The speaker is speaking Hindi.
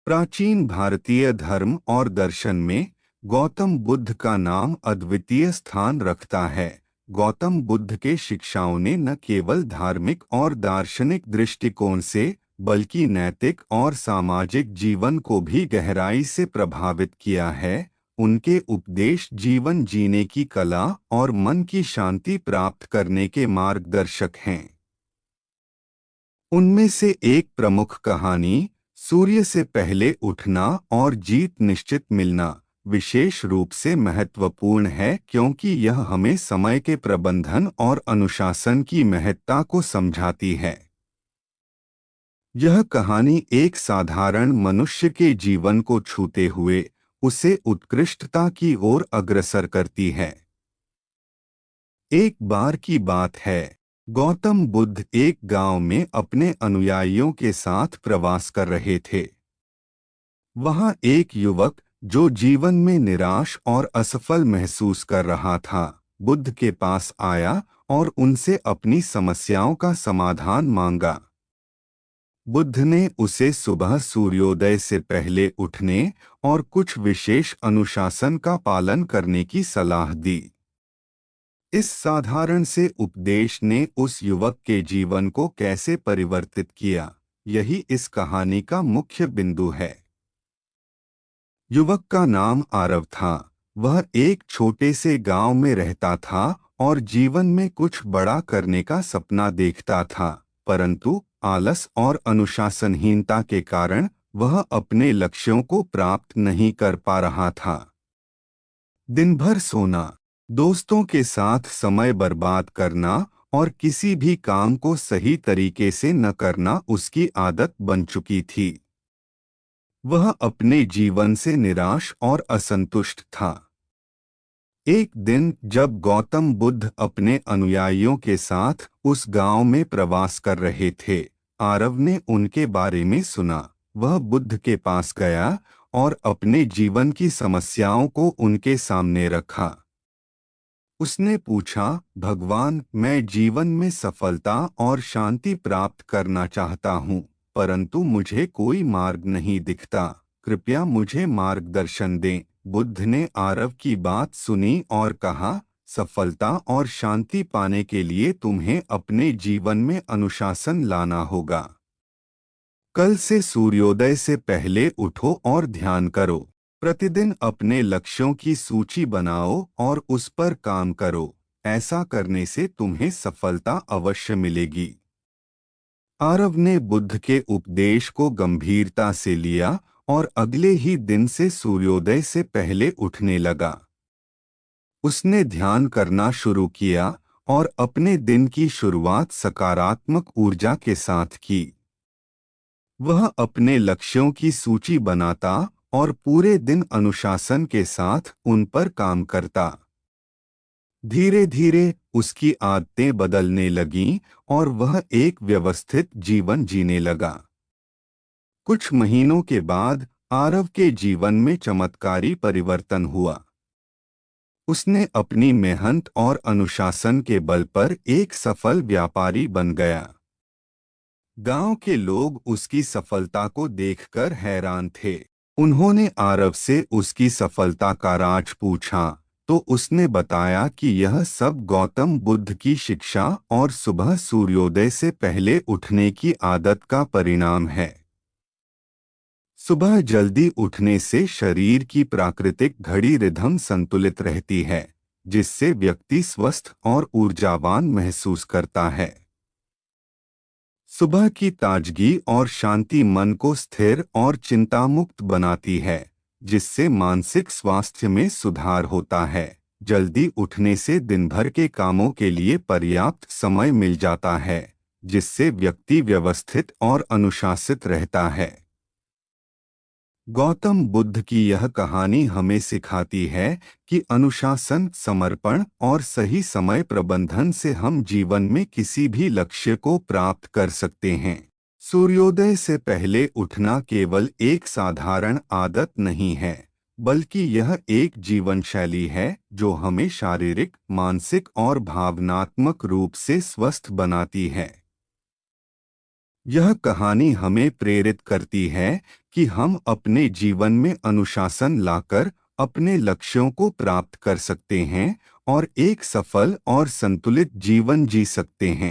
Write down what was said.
प्राचीन भारतीय धर्म और दर्शन में गौतम बुद्ध का नाम अद्वितीय स्थान रखता है। गौतम बुद्ध के शिक्षाओं ने न केवल धार्मिक और दार्शनिक दृष्टिकोण से बल्कि नैतिक और सामाजिक जीवन को भी गहराई से प्रभावित किया है। उनके उपदेश जीवन जीने की कला और मन की शांति प्राप्त करने के मार्गदर्शक हैं। उनमें से एक प्रमुख कहानी सूर्य से पहले उठना और जीत निश्चित मिलना विशेष रूप से महत्वपूर्ण है, क्योंकि यह हमें समय के प्रबंधन और अनुशासन की महत्ता को समझाती है। यह कहानी एक साधारण मनुष्य के जीवन को छूते हुए उसे उत्कृष्टता की ओर अग्रसर करती है। एक बार की बात है, गौतम बुद्ध एक गांव में अपने अनुयायियों के साथ प्रवास कर रहे थे। वहां एक युवक जो जीवन में निराश और असफल महसूस कर रहा था, बुद्ध के पास आया और उनसे अपनी समस्याओं का समाधान मांगा। बुद्ध ने उसे सुबह सूर्योदय से पहले उठने और कुछ विशेष अनुशासन का पालन करने की सलाह दी। इस साधारण से उपदेश ने उस युवक के जीवन को कैसे परिवर्तित किया, यही इस कहानी का मुख्य बिंदु है। युवक का नाम आरव था। वह एक छोटे से गांव में रहता था और जीवन में कुछ बड़ा करने का सपना देखता था, परंतु आलस और अनुशासनहीनता के कारण वह अपने लक्ष्यों को प्राप्त नहीं कर पा रहा था। दिन भर सोना, दोस्तों के साथ समय बर्बाद करना और किसी भी काम को सही तरीके से न करना उसकी आदत बन चुकी थी। वह अपने जीवन से निराश और असंतुष्ट था। एक दिन जब गौतम बुद्ध अपने अनुयायियों के साथ उस गांव में प्रवास कर रहे थे, आरव ने उनके बारे में सुना। वह बुद्ध के पास गया और अपने जीवन की समस्याओं को उनके सामने रखा। उसने पूछा, भगवान, मैं जीवन में सफलता और शांति प्राप्त करना चाहता हूँ, परंतु मुझे कोई मार्ग नहीं दिखता। कृपया मुझे मार्गदर्शन दें। बुद्ध ने आरव की बात सुनी और कहा, सफलता और शांति पाने के लिए तुम्हें अपने जीवन में अनुशासन लाना होगा। कल से सूर्योदय से पहले उठो और ध्यान करो। प्रतिदिन अपने लक्ष्यों की सूची बनाओ और उस पर काम करो। ऐसा करने से तुम्हें सफलता अवश्य मिलेगी। आरव ने बुद्ध के उपदेश को गंभीरता से लिया और अगले ही दिन से सूर्योदय से पहले उठने लगा। उसने ध्यान करना शुरू किया और अपने दिन की शुरुआत सकारात्मक ऊर्जा के साथ की। वह अपने लक्ष्यों की सूची बनाता और पूरे दिन अनुशासन के साथ उन पर काम करता। धीरे धीरे उसकी आदतें बदलने लगीं और वह एक व्यवस्थित जीवन जीने लगा। कुछ महीनों के बाद आरव के जीवन में चमत्कारी परिवर्तन हुआ। उसने अपनी मेहनत और अनुशासन के बल पर एक सफल व्यापारी बन गया। गांव के लोग उसकी सफलता को देखकर हैरान थे। उन्होंने आरव से उसकी सफलता का राज पूछा, तो उसने बताया कि यह सब गौतम बुद्ध की शिक्षा और सुबह सूर्योदय से पहले उठने की आदत का परिणाम है। सुबह जल्दी उठने से शरीर की प्राकृतिक घड़ी रिदम संतुलित रहती है, जिससे व्यक्ति स्वस्थ और ऊर्जावान महसूस करता है। सुबह की ताजगी और शांति मन को स्थिर और चिंतामुक्त बनाती है, जिससे मानसिक स्वास्थ्य में सुधार होता है। जल्दी उठने से दिन भर के कामों के लिए पर्याप्त समय मिल जाता है, जिससे व्यक्ति व्यवस्थित और अनुशासित रहता है। गौतम बुद्ध की यह कहानी हमें सिखाती है कि अनुशासन, समर्पण और सही समय प्रबंधन से हम जीवन में किसी भी लक्ष्य को प्राप्त कर सकते हैं। सूर्योदय से पहले उठना केवल एक साधारण आदत नहीं है, बल्कि यह एक जीवन शैली है जो हमें शारीरिक, मानसिक और भावनात्मक रूप से स्वस्थ बनाती है। यह कहानी हमें प्रेरित करती है कि हम अपने जीवन में अनुशासन लाकर अपने लक्ष्यों को प्राप्त कर सकते हैं और एक सफल और संतुलित जीवन जी सकते हैं।